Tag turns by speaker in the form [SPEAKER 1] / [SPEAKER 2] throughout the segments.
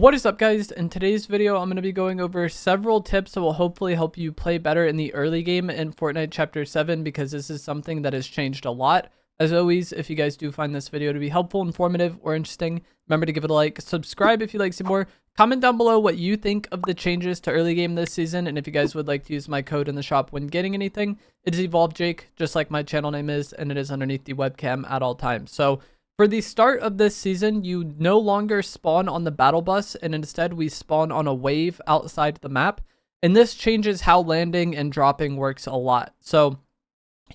[SPEAKER 1] What is up, guys? In today's video, I'm going to be going over several tips that will hopefully help you play better in the early game in Fortnite Chapter 7, because this is something that has changed a lot. As always, if you guys do find this video to be helpful, informative, or interesting, remember to give it a like, subscribe if you'd like to see more, comment down below what you think of the changes to early game this season, and if you guys would like to use my code in the shop when getting anything, it is EvolvedJake, just like my channel name is, and it is underneath the webcam at all times. So, for the start of this season, you no longer spawn on the battle bus, and instead we spawn on a wave outside the map. And this changes how landing and dropping works a lot. So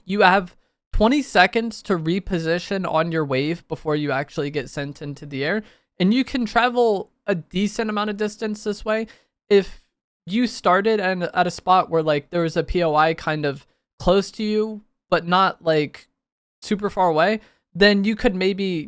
[SPEAKER 1] you have 20 seconds to reposition on your wave before you actually get sent into the air. And you can travel a decent amount of distance this way. If you started at a spot where like there was a POI kind of close to you, but not like super far away, then you could maybe,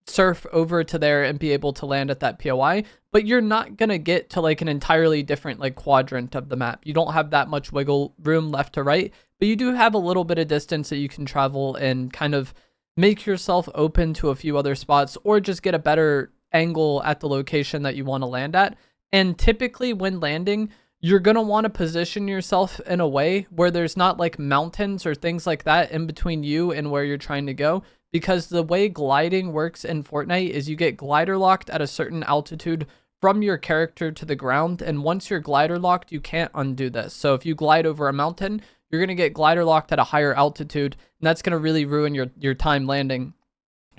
[SPEAKER 1] surf over to there and be able to land at that POI, but you're not going to get to like an entirely different like quadrant of the map. You don't have that much wiggle room left to right, but you do have a little bit of distance that you can travel and kind of make yourself open to a few other spots, or just get a better angle at the location that you want to land at. And typically when landing, you're going to want to position yourself in a way where there's not like mountains or things like that in between you and where you're trying to go. Because the way gliding works in Fortnite is you get glider locked at a certain altitude from your character to the ground. And once you're glider locked, you can't undo this. So if you glide over a mountain, you're going to get glider locked at a higher altitude. And that's going to really ruin your time landing.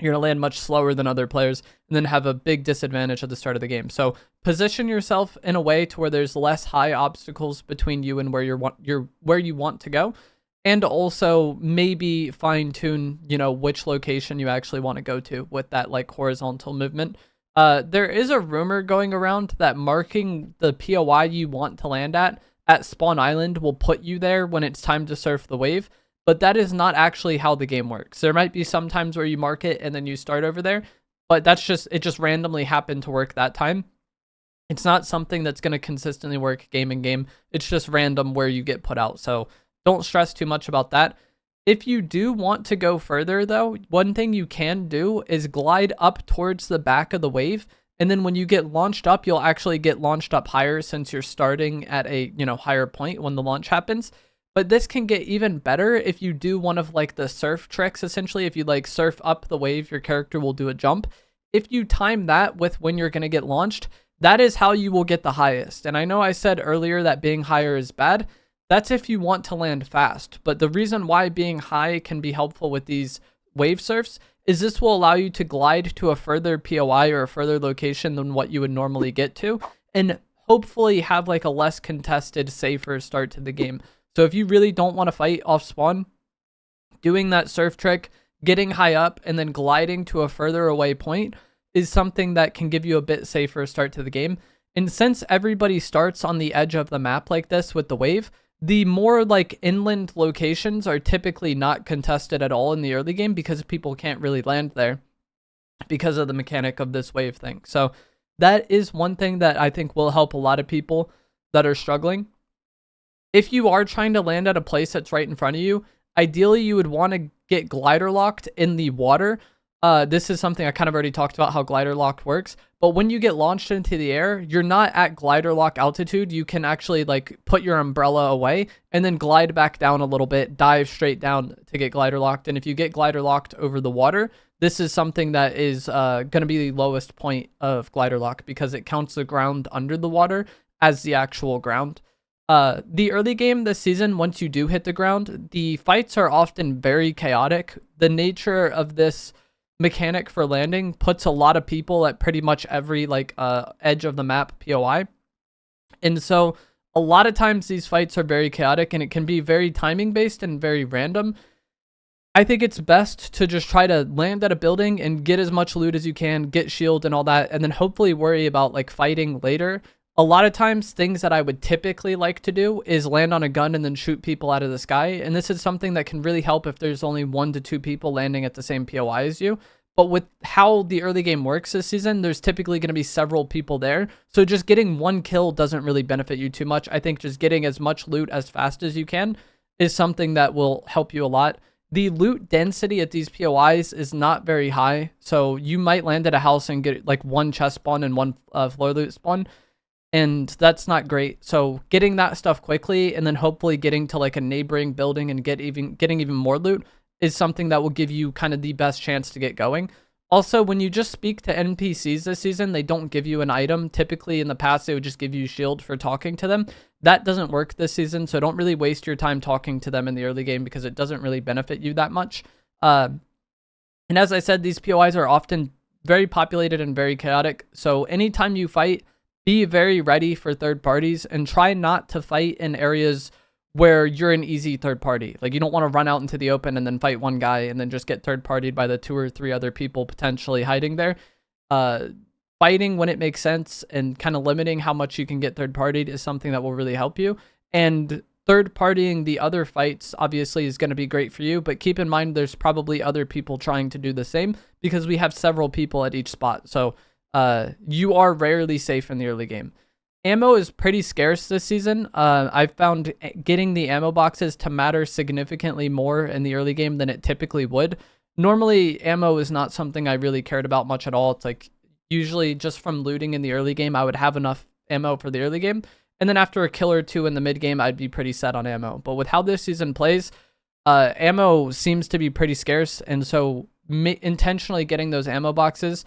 [SPEAKER 1] You're going to land much slower than other players and then have a big disadvantage at the start of the game. So position yourself in a way to where there's less high obstacles between you and where you want to go. And also maybe fine tune, which location you actually want to go to with that like horizontal movement. There is a rumor going around that marking the POI you want to land at Spawn Island will put you there when it's time to surf the wave. But that is not actually how the game works. There might be some times where you mark it and then you start over there, but it just randomly happened to work that time. It's not something that's going to consistently work game in game. It's just random where you get put out. So don't stress too much about that. If you do want to go further though, one thing you can do is glide up towards the back of the wave. And then when you get launched up, you'll actually get launched up higher since you're starting at a, higher point when the launch happens. But this can get even better if you do one of like the surf tricks. Essentially, if you like surf up the wave, your character will do a jump. If you time that with when you're going to get launched, that is how you will get the highest. And I know I said earlier that being higher is bad. That's if you want to land fast. But the reason why being high can be helpful with these wave surfs is this will allow you to glide to a further POI or a further location than what you would normally get to, and hopefully have like a less contested, safer start to the game. So if you really don't want to fight off spawn, doing that surf trick, getting high up, and then gliding to a further away point is something that can give you a bit safer start to the game. And since everybody starts on the edge of the map like this with the wave, the more like inland locations are typically not contested at all in the early game because people can't really land there because of the mechanic of this wave thing. So that is one thing that I think will help a lot of people that are struggling. If you are trying to land at a place that's right in front of you, ideally you would want to get glider locked in the water. This is something I kind of already talked about how glider lock works, but when you get launched into the air, you're not at glider lock altitude. You can actually like put your umbrella away and then glide back down a little bit, dive straight down to get glider locked. And if you get glider locked over the water, this is something that is going to be the lowest point of glider lock because it counts the ground under the water as the actual ground. The early game this season, once you do hit the ground, the fights are often very chaotic. The nature of this mechanic for landing puts a lot of people at pretty much every like edge of the map POI. And so a lot of times these fights are very chaotic and it can be very timing based and very random. I think it's best to just try to land at a building and get as much loot as you can, get shield and all that, and then hopefully worry about like fighting later. A lot of times, things that I would typically like to do is land on a gun and then shoot people out of the sky. And this is something that can really help if there's only 1 to 2 people landing at the same POI as you. But with how the early game works this season, there's typically going to be several people there. So just getting 1 kill doesn't really benefit you too much. I think just getting as much loot as fast as you can is something that will help you a lot. The loot density at these POIs is not very high, so you might land at a house and get like one chest spawn and one floor loot spawn, and that's not great. So getting that stuff quickly and then hopefully getting to like a neighboring building and getting even more loot is something that will give you kind of the best chance to get going. Also, when you just speak to NPCs this season, they don't give you an item. Typically in the past, they would just give you shield for talking to them. That doesn't work this season, so don't really waste your time talking to them in the early game because it doesn't really benefit you that much. And as I said, these POIs are often very populated and very chaotic. So anytime you fight, be very ready for third parties and try not to fight in areas where you're an easy third party. Like, you don't want to run out into the open and then fight one guy and then just get third partied by the 2 or 3 other people potentially hiding there. Fighting when it makes sense and kind of limiting how much you can get third partied is something that will really help you. And third partying the other fights obviously is going to be great for you, but keep in mind there's probably other people trying to do the same because we have several people at each spot. So you are rarely safe in the early game. Ammo is pretty scarce this season. I've found getting the ammo boxes to matter significantly more in the early game than it typically would. Normally, ammo is not something I really cared about much at all. It's like usually just from looting in the early game, I would have enough ammo for the early game. And then after a kill or 2 in the mid game, I'd be pretty set on ammo. But with how this season plays, ammo seems to be pretty scarce. And so intentionally getting those ammo boxes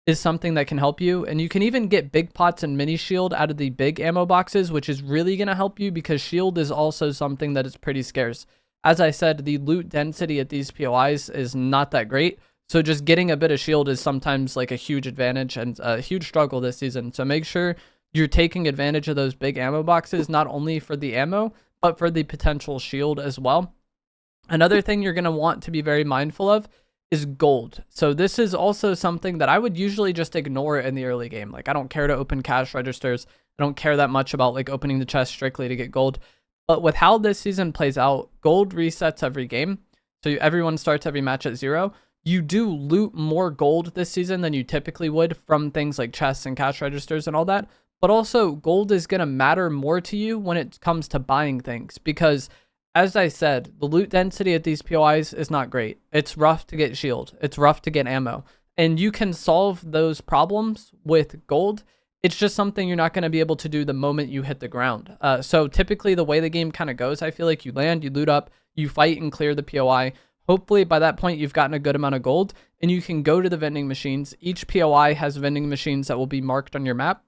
[SPEAKER 1] is something that can help you. And you can even get big pots and mini shield out of the big ammo boxes, which is really going to help you because shield is also something that is pretty scarce. As I said, the loot density at these POIs is not that great. So just getting a bit of shield is sometimes like a huge advantage and a huge struggle this season. So make sure you're taking advantage of those big ammo boxes, not only for the ammo, but for the potential shield as well. Another thing you're going to want to be very mindful of is gold. So this is also something that I would usually just ignore in the early game. Like, I don't care to open cash registers. I don't care that much about like opening the chest strictly to get gold. But with how this season plays out, gold resets every game. So everyone starts every match at 0. You do loot more gold this season than you typically would from things like chests and cash registers and all that. But also gold is going to matter more to you when it comes to buying things because, as I said, the loot density at these POIs is not great. It's rough to get shield. It's rough to get ammo. And you can solve those problems with gold. It's just something you're not going to be able to do the moment you hit the ground. So typically the way the game kind of goes, I feel like you land, you loot up, you fight and clear the POI. Hopefully by that point you've gotten a good amount of gold and you can go to the vending machines. Each POI has vending machines that will be marked on your map.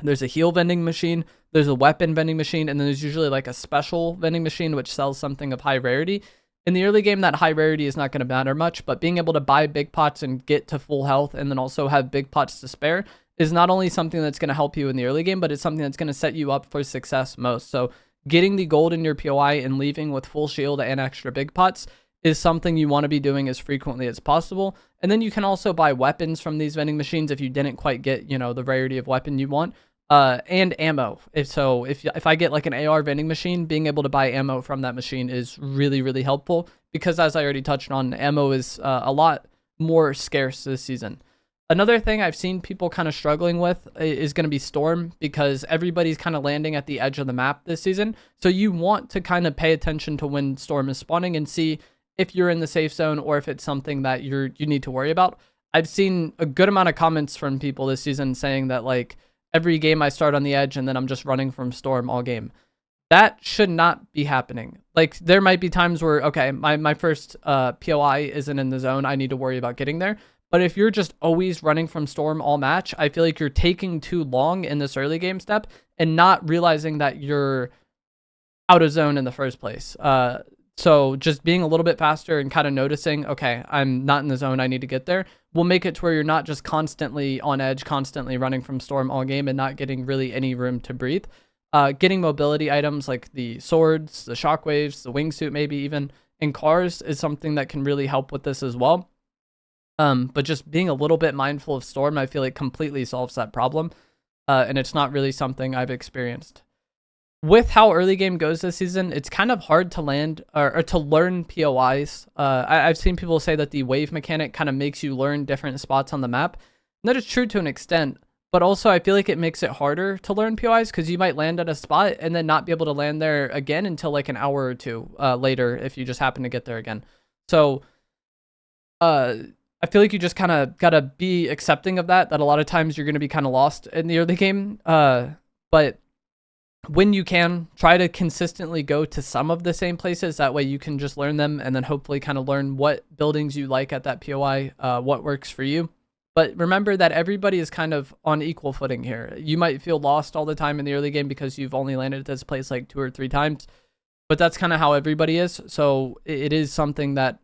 [SPEAKER 1] There's a heal vending machine, there's a weapon vending machine, and then there's usually like a special vending machine which sells something of high rarity. In the early game, that high rarity is not going to matter much, but being able to buy big pots and get to full health and then also have big pots to spare is not only something that's going to help you in the early game, but it's something that's going to set you up for success most. So getting the gold in your POI and leaving with full shield and extra big pots is something you want to be doing as frequently as possible. And then you can also buy weapons from these vending machines if you didn't quite get, the rarity of weapon you want. And ammo. If I get like an AR vending machine, being able to buy ammo from that machine is really, really helpful because, as I already touched on, ammo is a lot more scarce this season. Another thing I've seen people kind of struggling with is going to be Storm because everybody's kind of landing at the edge of the map this season. So you want to kind of pay attention to when Storm is spawning and see if you're in the safe zone or if it's something that you need to worry about. I've seen a good amount of comments from people this season saying that like, every game I start on the edge and then I'm just running from Storm all game. That should not be happening. Like, there might be times where, okay, my first POI isn't in the zone. I need to worry about getting there. But if you're just always running from Storm all match, I feel like you're taking too long in this early game step and not realizing that you're out of zone in the first place. So just being a little bit faster and kind of noticing, okay, I'm not in the zone, I need to get there, will make it to where you're not just constantly on edge, constantly running from Storm all game and not getting really any room to breathe. Getting mobility items like the swords, the shockwaves, the wingsuit maybe even, and cars is something that can really help with this as well. But just being a little bit mindful of Storm, I feel like completely solves that problem. And it's not really something I've experienced. With how early game goes this season, it's kind of hard to land or to learn POIs. I've seen people say that the wave mechanic kind of makes you learn different spots on the map. And that is true to an extent, but also I feel like it makes it harder to learn POIs because you might land at a spot and then not be able to land there again until like an hour or two later if you just happen to get there again. So I feel like you just kind of gotta be accepting of that a lot of times you're gonna be kind of lost in the early game. But when you can, try to consistently go to some of the same places. That way you can just learn them and then hopefully kind of learn what buildings you like at that POI, what works for you. But remember that everybody is kind of on equal footing here. You might feel lost all the time in the early game because you've only landed at this place like 2 or 3 times, but that's kind of how everybody is. So it is something that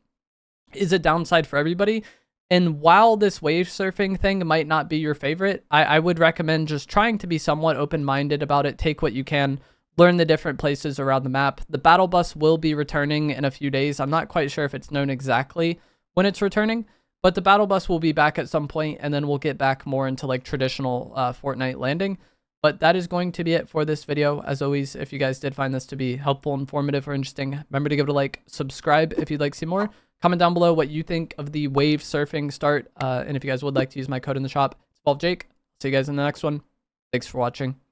[SPEAKER 1] is a downside for everybody. And while this wave surfing thing might not be your favorite, I would recommend just trying to be somewhat open-minded about it. Take what you can, learn the different places around the map. The battle bus will be returning in a few days. I'm not quite sure if it's known exactly when it's returning, but the battle bus will be back at some point, and then we'll get back more into like traditional Fortnite landing. But that is going to be it for this video. As always, if you guys did find this to be helpful, informative, or interesting, remember to give it a like, subscribe if you'd like to see more. Comment down below what you think of the wave surfing start. And if you guys would like to use my code in the shop, it's 12Jake. See you guys in the next one. Thanks for watching.